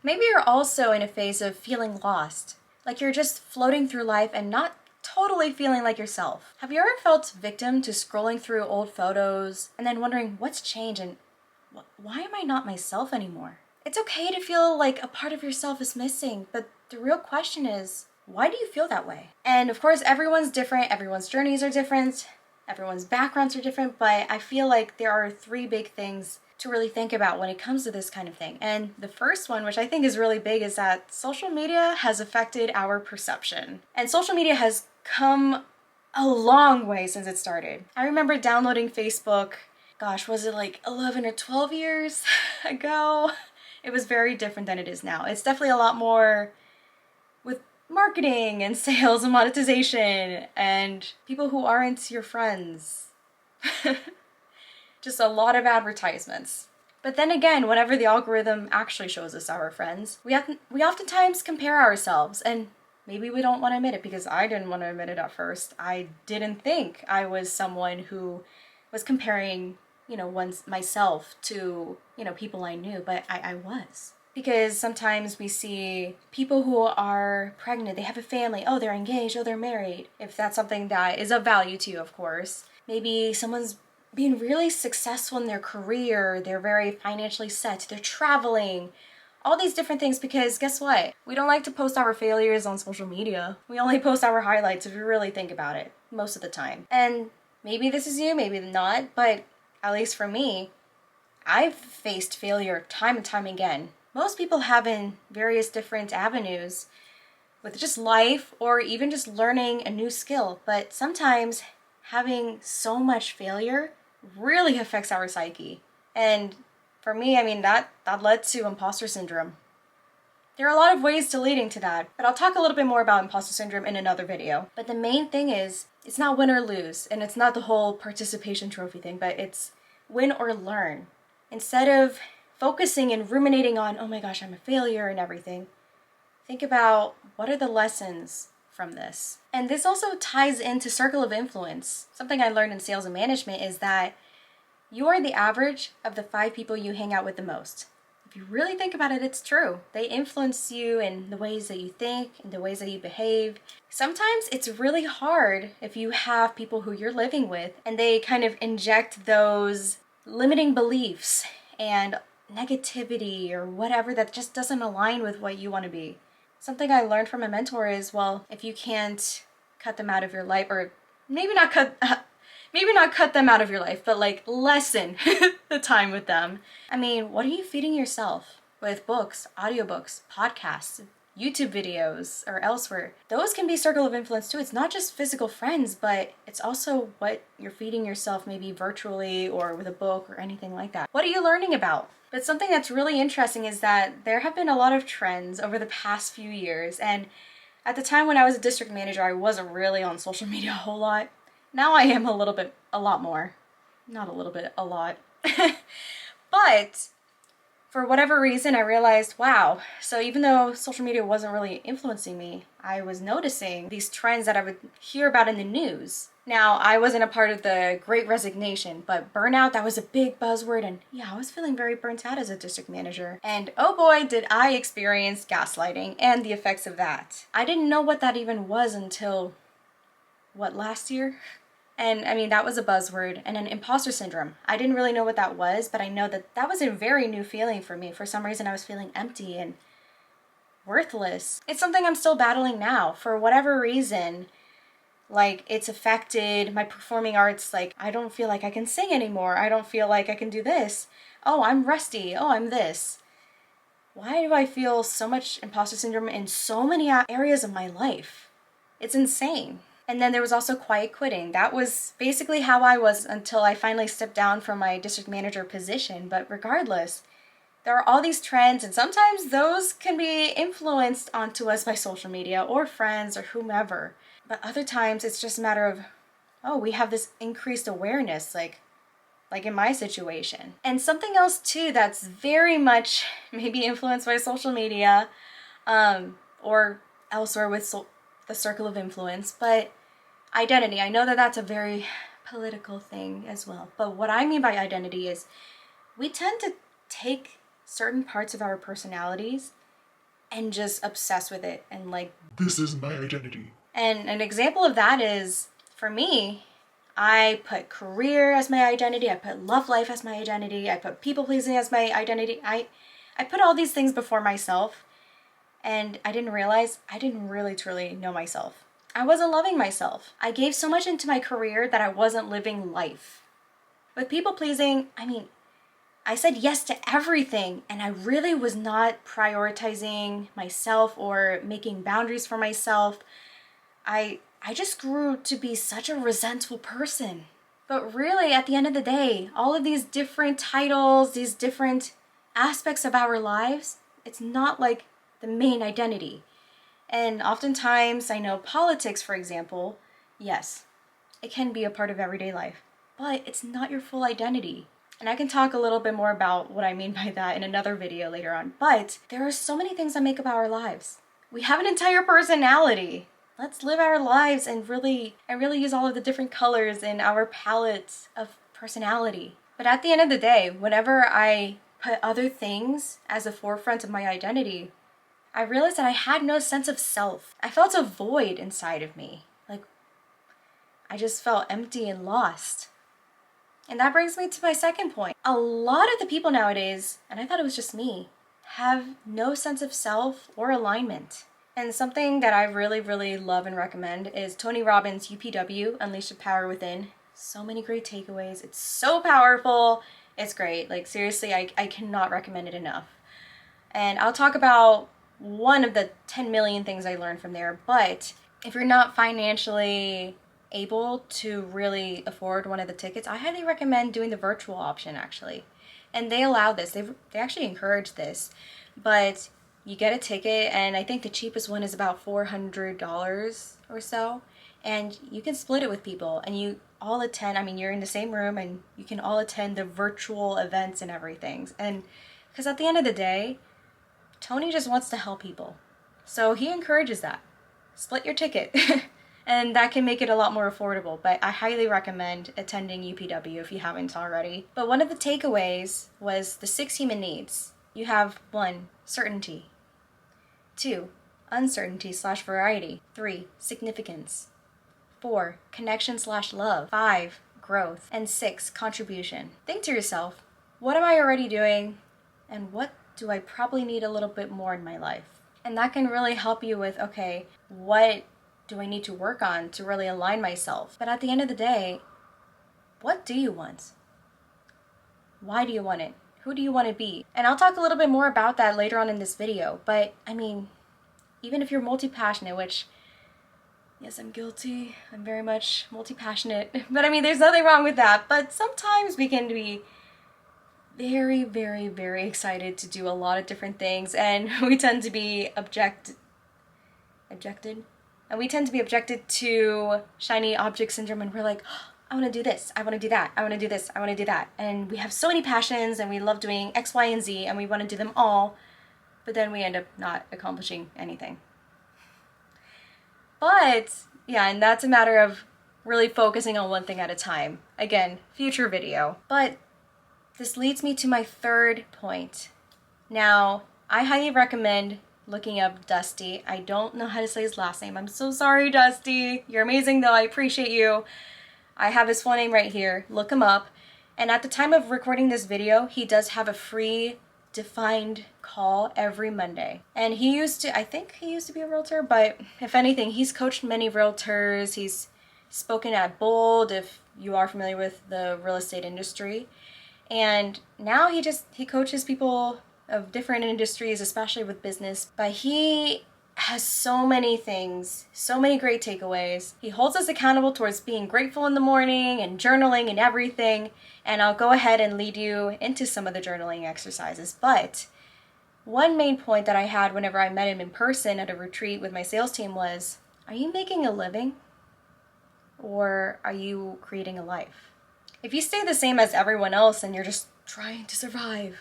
Maybe you're also in a phase of feeling lost, like you're just floating through life and not totally feeling like yourself. Have you ever felt victim to scrolling through old photos and then wondering what's changed and why am I not myself anymore? It's okay to feel like a part of yourself is missing, but the real question is, why do you feel that way? And of course, everyone's different, everyone's journeys are different, everyone's backgrounds are different, but I feel like there are three big things to really think about when it comes to this kind of thing. And the first one, which I think is really big, is that social media has affected our perception. And social media has come a long way since it started. I remember downloading Facebook, gosh, was it like 11 or 12 years ago? It was very different than it is now. It's definitely a lot more with marketing and sales and monetization and people who aren't your friends. Just a lot of advertisements. But then again, whenever the algorithm actually shows us our friends, we oftentimes compare ourselves, and maybe we don't want to admit it, because I didn't want to admit it at first. I didn't think I was someone who was comparing, myself to, people I knew, but I was. Because sometimes we see people who are pregnant, they have a family, oh, they're engaged, oh, they're married. If that's something that is of value to you, of course. Maybe someone's being really successful in their career, they're very financially set, they're traveling, all these different things, because guess what? We don't like to post our failures on social media. We only post our highlights if you really think about it, most of the time. And maybe this is you, maybe not, but at least for me, I've faced failure time and time again. Most people have in various different avenues with just life or even just learning a new skill, but sometimes having so much failure really affects our psyche. And for me, that led to imposter syndrome. There are a lot of ways to leading to that, but I'll talk a little bit more about imposter syndrome in another video. But the main thing is, it's not win or lose, and it's not the whole participation trophy thing, but it's win or learn. Instead of focusing and ruminating on, oh my gosh, I'm a failure and everything, think about what are the lessons from this. And this also ties into circle of influence. Something I learned in sales and management is that you are the average of the 5 people you hang out with the most. If you really think about it, it's true. They influence you in the ways that you think, in the ways that you behave. Sometimes it's really hard if you have people who you're living with and they kind of inject those limiting beliefs and negativity or whatever that just doesn't align with what you want to be. Something I learned from a mentor is, well, if you can't cut them out of your life, or maybe not cut them out of your life, but like lessen the time with them. What are you feeding yourself with books, audiobooks, podcasts, YouTube videos, or elsewhere? Those can be circle of influence too. It's not just physical friends, but it's also what you're feeding yourself, maybe virtually or with a book or anything like that. What are you learning about? But something that's really interesting is that there have been a lot of trends over the past few years, and at the time when I was a district manager, I wasn't really on social media a whole lot. Now I am a lot more. Not a little bit, a lot. But for whatever reason, I realized, wow, so even though social media wasn't really influencing me, I was noticing these trends that I would hear about in the news. Now, I wasn't a part of the Great Resignation, but burnout, that was a big buzzword, and yeah, I was feeling very burnt out as a district manager. And oh boy, did I experience gaslighting and the effects of that. I didn't know what that even was until, last year? And that was a buzzword. And an imposter syndrome. I didn't really know what that was, but I know that was a very new feeling for me. For some reason, I was feeling empty and worthless. It's something I'm still battling now. For whatever reason, it's affected my performing arts. I don't feel like I can sing anymore. I don't feel like I can do this. Oh, I'm rusty. Oh, I'm this. Why do I feel so much imposter syndrome in so many areas of my life? It's insane. And then there was also quiet quitting. That was basically how I was until I finally stepped down from my district manager position. But regardless, there are all these trends, and sometimes those can be influenced onto us by social media or friends or whomever. But other times it's just a matter of, oh, we have this increased awareness, like in my situation. And something else too that's very much maybe influenced by social media or elsewhere with the circle of influence, but identity. I know that that's a very political thing as well, but what I mean by identity is we tend to take certain parts of our personalities and just obsessed with it and like, this is my identity. And an example of that is, for me, I put career as my identity, I put love life as my identity, I put people pleasing as my identity. I put all these things before myself, and I didn't realize I didn't really truly know myself. I wasn't loving myself. I gave so much into my career that I wasn't living life. With people pleasing, I mean, I said yes to everything, and I really was not prioritizing myself or making boundaries for myself. I just grew to be such a resentful person. But really, at the end of the day, all of these different titles, these different aspects of our lives, it's not like the main identity. And oftentimes, I know politics, for example, yes, it can be a part of everyday life, but it's not your full identity. And I can talk a little bit more about what I mean by that in another video later on. But there are so many things that make up our lives. We have an entire personality. Let's live our lives and really use all of the different colors in our palette of personality. But at the end of the day, whenever I put other things as the forefront of my identity, I realized that I had no sense of self. I felt a void inside of me. Like, I just felt empty and lost. And that brings me to my second point. A lot of the people nowadays, and I thought it was just me, have no sense of self or alignment. And something that I really love and recommend is Tony Robbins' UPW, Unleash the Power Within. So many great takeaways. It's so powerful. It's great. Like, seriously, I cannot recommend it enough. And I'll talk about one of the 10 million things I learned from there. But if you're not financially able to really afford one of the tickets, I highly recommend doing the virtual option, actually. And they allow this. They actually encourage this. But you get a ticket, and I think the cheapest one is about $400 or so. And you can split it with people, and you all attend. I mean, you're in the same room, and you can all attend the virtual events and everything. And because at the end of the day, Tony just wants to help people. So he encourages that. Split your ticket. And that can make it a lot more affordable. But I highly recommend attending UPW if you haven't already. But one of the takeaways was the 6 human needs. You have 1, certainty. 2, uncertainty/variety. 3, significance. 4, connection/love. 5, growth. And 6, contribution. Think to yourself, what am I already doing? And what do I probably need a little bit more in my life? And that can really help you with, okay, what do I need to work on to really align myself? But at the end of the day, what do you want? Why do you want it? Who do you want to be? And I'll talk a little bit more about that later on in this video. But I mean, even if you're multi-passionate, which, yes, I'm guilty. I'm very much multi-passionate. But I mean, there's nothing wrong with that. But sometimes we can be very excited to do a lot of different things, and we tend to be objected. And we tend to be objected to shiny object syndrome, and we're like, oh, I want to do this, I want to do that, I want to do this, I want to do that. And we have so many passions, and we love doing X, Y, and Z, and we want to do them all, but then we end up not accomplishing anything. But, yeah, and that's a matter of really focusing on one thing at a time. Again, future video. But this leads me to my third point. Now, I highly recommend looking up Dusty. I don't know how to say his last name. I'm so sorry, Dusty. You're amazing, though. I appreciate you. I have his full name right here. Look him up. And at the time of recording this video, he does have a free defined call every Monday. And I think he used to be a realtor, but if anything, he's coached many realtors. He's spoken at Bold, if you are familiar with the real estate industry. And now he coaches people of different industries, especially with business. But he has so many things, so many great takeaways. He holds us accountable towards being grateful in the morning and journaling and everything. And I'll go ahead and lead you into some of the journaling exercises. But one main point that I had whenever I met him in person at a retreat with my sales team was, are you making a living? Or are you creating a life? If you stay the same as everyone else and you're just trying to survive,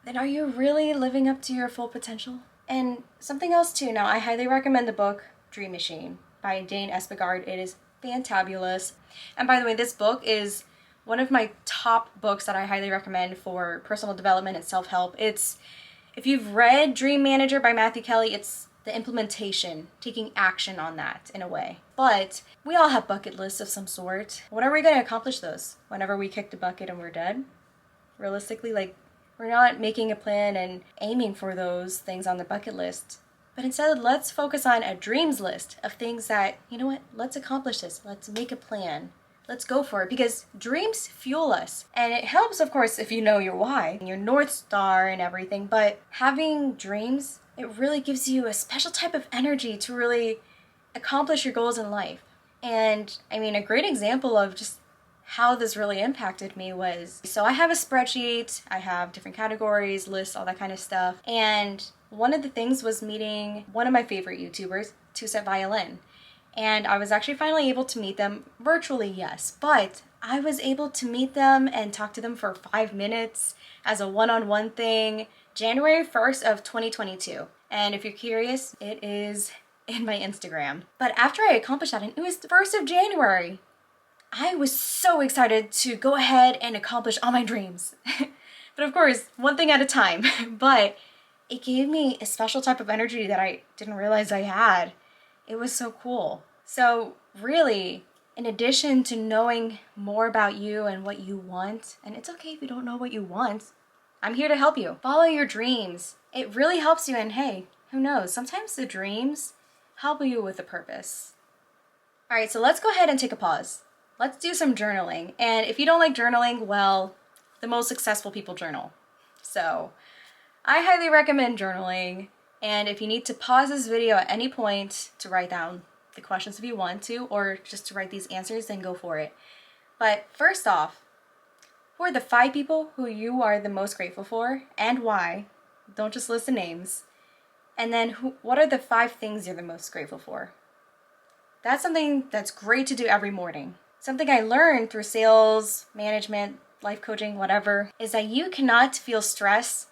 then are you really living up to your full potential? And something else too, now I highly recommend the book Dream Machine by Dane Espegard. It is fantabulous. And by the way, this book is one of my top books that I highly recommend for personal development and self-help. It's If you've read Dream Manager by Matthew Kelly, it's the implementation, taking action on that in a way. But we all have bucket lists of some sort. When are we going to accomplish those? Whenever we kick the bucket and we're dead? Realistically, like, we're not making a plan and aiming for those things on the bucket list. But instead, let's focus on a dreams list of things that, you know what, let's accomplish this. Let's make a plan. Let's go for it, because dreams fuel us. And it helps, of course, if you know your why, your North Star and everything. But having dreams, it really gives you a special type of energy to really accomplish your goals in life. And I mean, a great example of just how this really impacted me was, so I have a spreadsheet, I have different categories, lists, all that kind of stuff. And one of the things was meeting one of my favorite YouTubers, Two Set Violin. And I was actually finally able to meet them virtually, yes, but I was able to meet them and talk to them for 5 minutes as a one-on-one thing, January 1st of 2022. And if you're curious, it is in my Instagram. But after I accomplished that, and it was the 1st of January, I was so excited to go ahead and accomplish all my dreams. But of course, one thing at a time. But it gave me a special type of energy that I didn't realize I had. It was so cool. So really, in addition to knowing more about you and what you want, and it's okay if you don't know what you want, I'm here to help you. Follow your dreams. It really helps you, and hey, who knows, sometimes the dreams help you with a purpose. All right, so let's go ahead and take a pause. Let's do some journaling. And if you don't like journaling, well, the most successful people journal. So I highly recommend journaling. And if you need to pause this video at any point to write down the questions if you want to, or just to write these answers, then go for it. But first off, who are the 5 people who you are the most grateful for and why? Don't just list the names. And then what are the 5 things you're the most grateful for? That's something that's great to do every morning. Something I learned through sales, management, life coaching, whatever, is that you cannot feel stress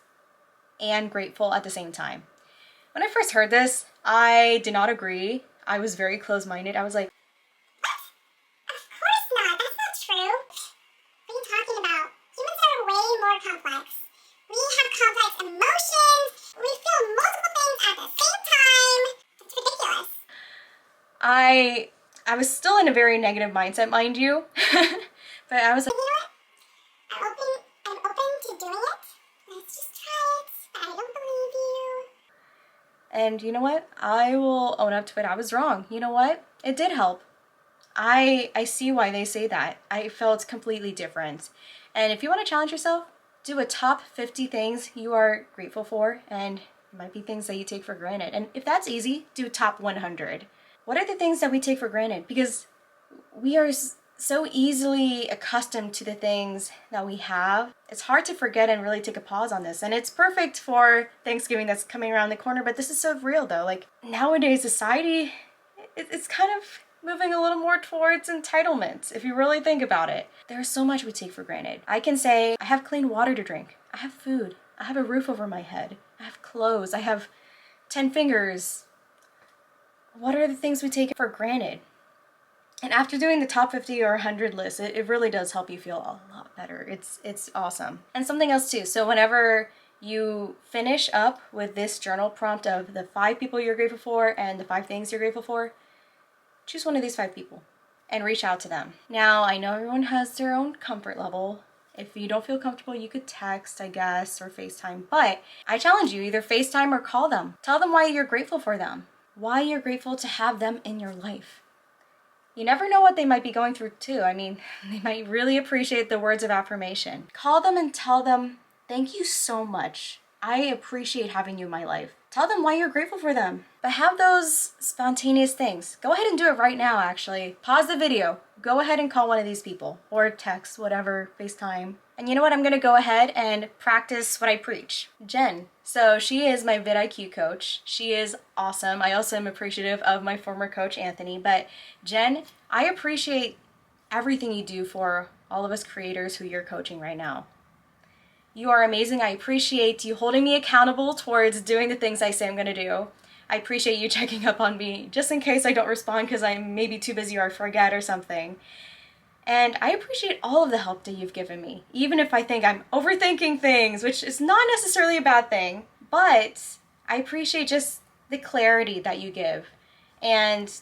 and grateful at the same time. When I first heard this, I did not agree. I was very closed-minded. I was like, what? Of course not. That's not true. What are you talking about? Humans are way more complex. We have complex emotions. We feel multiple things at the same time. It's ridiculous. I was still in a very negative mindset, mind you. But I was like, you know what? I'm open to doing it. Let's just try it. But I don't believe you. and you know what? I will own up to it. I was wrong. You know what? It did help. I see why they say that. I felt completely different. And if you want to challenge yourself, do a top 50 things you are grateful for, and it might be things that you take for granted. And if that's easy, do top 100. What are the things that we take for granted? Because we are so easily accustomed to the things that we have. It's hard to forget and really take a pause on this. And it's perfect for Thanksgiving that's coming around the corner, but this is so real though. Like nowadays society, it's kind of moving a little more towards entitlement, if you really think about it. There's so much we take for granted. I can say, I have clean water to drink. I have food. I have a roof over my head. I have clothes. I have 10 fingers. What are the things we take for granted? And after doing the top 50 or 100 list, it really does help you feel a lot better. It's awesome. And something else too. So whenever you finish up with this journal prompt of the 5 people you're grateful for and the 5 things you're grateful for, choose one of these 5 people and reach out to them. Now, I know everyone has their own comfort level. If you don't feel comfortable, you could text, I guess, or FaceTime. But I challenge you, either FaceTime or call them. Tell them why you're grateful for them. Why you're grateful to have them in your life. You never know what they might be going through too. I mean, they might really appreciate the words of affirmation. Call them and tell them, thank you so much. I appreciate having you in my life. Tell them why you're grateful for them. But have those spontaneous things. Go ahead and do it right now, actually. Pause the video. Go ahead and call one of these people. Or text, whatever, FaceTime. And you know what? I'm going to go ahead and practice what I preach. Jen. So she is my vidIQ coach. She is awesome. I also am appreciative of my former coach, Anthony. But Jen, I appreciate everything you do for all of us creators who you're coaching right now. You are amazing. I appreciate you holding me accountable towards doing the things I say I'm going to do. I appreciate you checking up on me just in case I don't respond because I'm maybe too busy or I forget or something. And I appreciate all of the help that you've given me, even if I think I'm overthinking things, which is not necessarily a bad thing, But I appreciate just the clarity that you give. And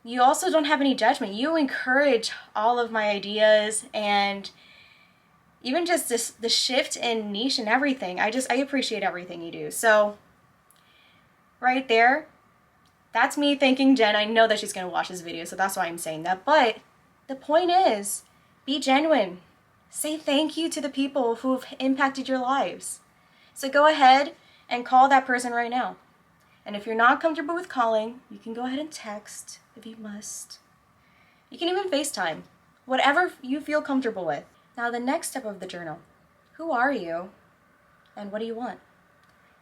you also don't have any judgment. You encourage all of my ideas and even just the shift in niche and everything. I appreciate everything you do. So right there, that's me thanking Jen. I know that she's going to watch this video, so that's why I'm saying that. But the point is, be genuine. Say thank you to the people who've impacted your lives. So go ahead and call that person right now. And if you're not comfortable with calling, you can go ahead and text if you must. You can even FaceTime. Whatever you feel comfortable with. Now the next step of the journal. Who are you and what do you want?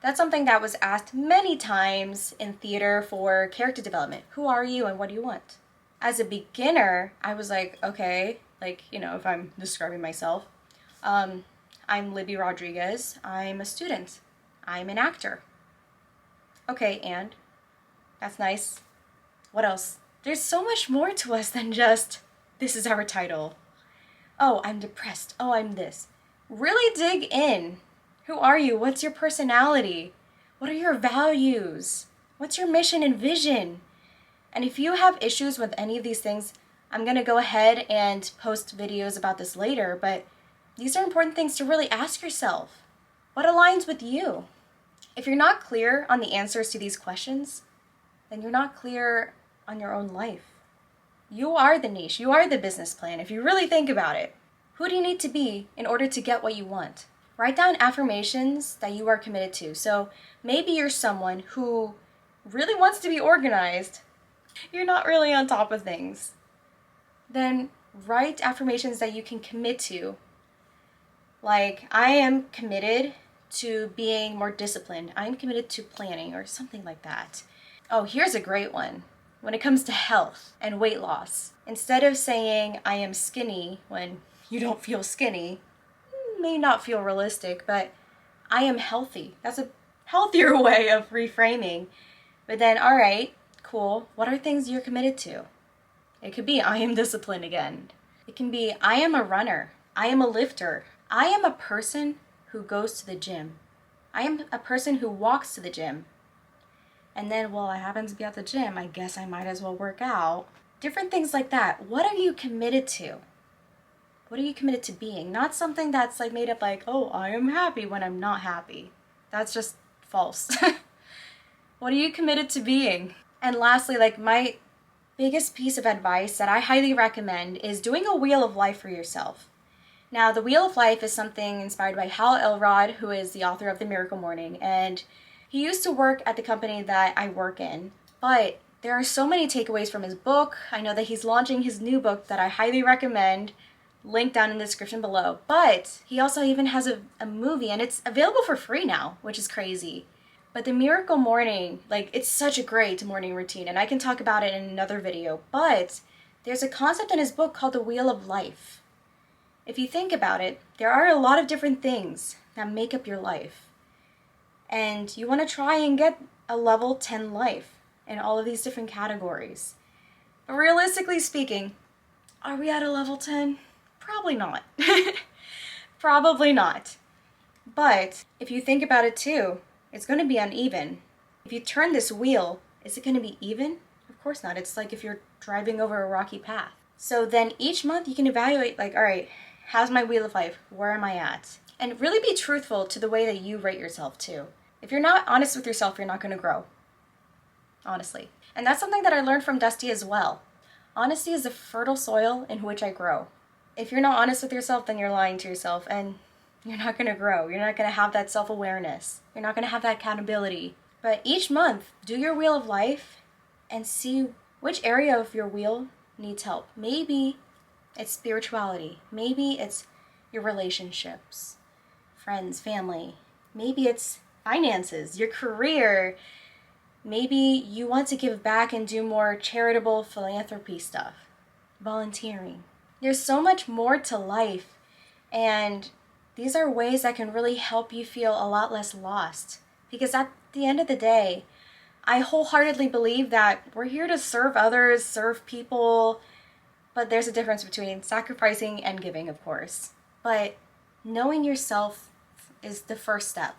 That's something that was asked many times in theater for character development. Who are you and what do you want? As a beginner, I was like, okay, if I'm describing myself, I'm Libby Rodriguez. I'm a student. I'm an actor. Okay, and that's nice. What else? There's so much more to us than just, this is our title. Oh, I'm depressed. Oh, I'm this. Really dig in. Who are you? What's your personality? What are your values? What's your mission and vision? And if you have issues with any of these things, I'm going to go ahead and post videos about this later, but these are important things to really ask yourself. What aligns with you? If you're not clear on the answers to these questions, then you're not clear on your own life. You are the niche. You are the business plan. If you really think about it, who do you need to be in order to get what you want? Write down affirmations that you are committed to. So maybe you're someone who really wants to be organized. You're not really on top of things. Then write affirmations that you can commit to. Like, I am committed to being more disciplined. I'm committed to planning or something like that. Oh, here's a great one. When it comes to health and weight loss, instead of saying I am skinny when you don't feel skinny, may not feel realistic, but I am healthy. That's a healthier way of reframing. But then, all right, cool. What are things you're committed to? It could be I am disciplined again. It can be I am a runner. I am a lifter. I am a person who goes to the gym. I am a person who walks to the gym. And then, well, I happen to be at the gym. I guess I might as well work out. Different things like that. What are you committed to? What are you committed to being? Not something that's like made up like, oh, I am happy when I'm not happy. That's just false. What are you committed to being? And lastly, like my biggest piece of advice that I highly recommend is doing a wheel of life for yourself. Now, the Wheel of Life is something inspired by Hal Elrod, who is the author of The Miracle Morning, and he used to work at the company that I work in. But there are so many takeaways from his book. I know that he's launching his new book that I highly recommend, link down in the description below. But he also even has a movie, and it's available for free now, which is crazy. But The Miracle Morning, like, it's such a great morning routine, and I can talk about it in another video. But there's a concept in his book called the Wheel of Life. If you think about it, there are a lot of different things that make up your life. And you want to try and get a level 10 life in all of these different categories. But realistically speaking, are we at a level 10? Probably not. Probably not. But if you think about it too, it's going to be uneven. If you turn this wheel, is it going to be even? Of course not. It's like if you're driving over a rocky path. So then each month you can evaluate, like, all right, how's my wheel of life? Where am I at? And really be truthful to the way that you rate yourself too. If you're not honest with yourself, you're not going to grow. Honestly. And that's something that I learned from Dusty as well. Honesty is the fertile soil in which I grow. If you're not honest with yourself, then you're lying to yourself and you're not going to grow. You're not going to have that self-awareness. You're not going to have that accountability. But each month, do your wheel of life and see which area of your wheel needs help. Maybe it's spirituality. Maybe it's your relationships, friends, family. Maybe it's finances, your career. Maybe you want to give back and do more charitable philanthropy stuff, volunteering. There's so much more to life, and these are ways that can really help you feel a lot less lost. Because at the end of the day, I wholeheartedly believe that we're here to serve others, serve people, but there's a difference between sacrificing and giving, of course. But knowing yourself is the first step.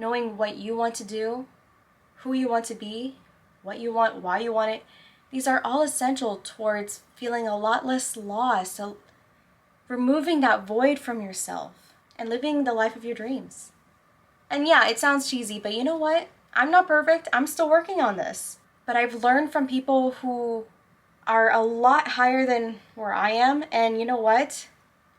knowing what you want to do, who you want to be, what you want, why you want it, these are all essential towards feeling a lot less lost, so removing that void from yourself and living the life of your dreams. And yeah, it sounds cheesy, but you know what? I'm not perfect. I'm still working on this. But I've learned from people who are a lot higher than where I am, and you know what?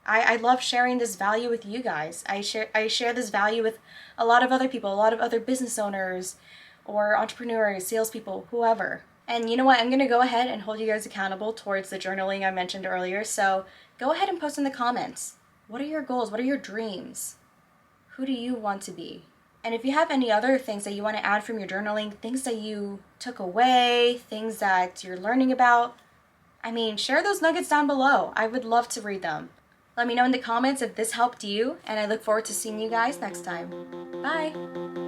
I love sharing this value with you guys. I share this value with a lot of other people, a lot of other business owners or entrepreneurs, salespeople, whoever. And you know what? I'm going to go ahead and hold you guys accountable towards the journaling I mentioned earlier. So go ahead and post in the comments. What are your goals? What are your dreams? Who do you want to be? And if you have any other things that you want to add from your journaling, things that you took away, things that you're learning about, share those nuggets down below. I would love to read them. Let me know in the comments if this helped you, and I look forward to seeing you guys next time. Bye!